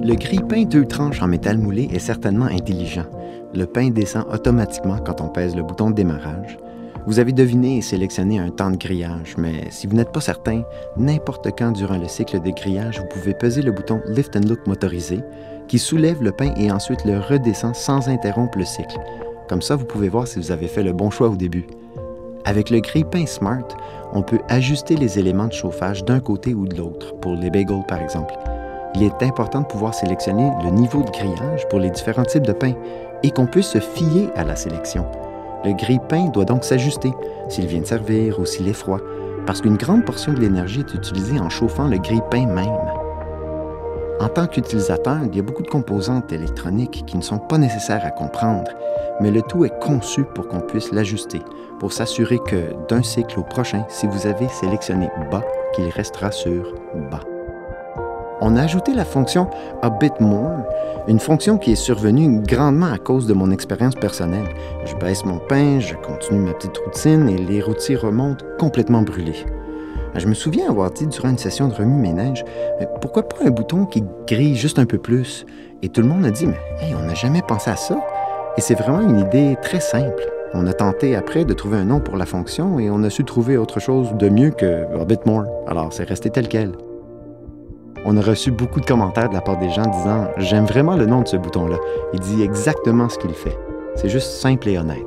Le grille-pain 2 tranches en métal moulé est certainement intelligent. Le pain descend automatiquement quand on pèse le bouton de démarrage. Vous avez deviné et sélectionné un temps de grillage, mais si vous n'êtes pas certain, n'importe quand durant le cycle de grillage, vous pouvez peser le bouton Lift and Look motorisé, qui soulève le pain et ensuite le redescend sans interrompre le cycle. Comme ça, vous pouvez voir si vous avez fait le bon choix au début. Avec le grille-pain Smart, on peut ajuster les éléments de chauffage d'un côté ou de l'autre, pour les bagels par exemple. Il est important de pouvoir sélectionner le niveau de grillage pour les différents types de pain et qu'on puisse se fier à la sélection. Le grille-pain doit donc s'ajuster s'il vient de servir ou s'il est froid, parce qu'une grande portion de l'énergie est utilisée en chauffant le grille-pain même. En tant qu'utilisateur, il y a beaucoup de composantes électroniques qui ne sont pas nécessaires à comprendre, mais le tout est conçu pour qu'on puisse l'ajuster, pour s'assurer que d'un cycle au prochain, si vous avez sélectionné bas, qu'il restera sur bas. On a ajouté la fonction A Bit More, une fonction qui est survenue grandement à cause de mon expérience personnelle. Je baisse mon pain, je continue ma petite routine et les rôtis remontent complètement brûlés. Je me souviens avoir dit durant une session de remue-ménage, pourquoi pas un bouton qui grille juste un peu plus? Et tout le monde a dit, mais hey, on n'a jamais pensé à ça. Et c'est vraiment une idée très simple. On a tenté après de trouver un nom pour la fonction et on a su trouver autre chose de mieux que A Bit More. Alors c'est resté tel quel. On a reçu beaucoup de commentaires de la part des gens disant « J'aime vraiment le nom de ce bouton-là. Il dit exactement ce qu'il fait. C'est juste simple et honnête. »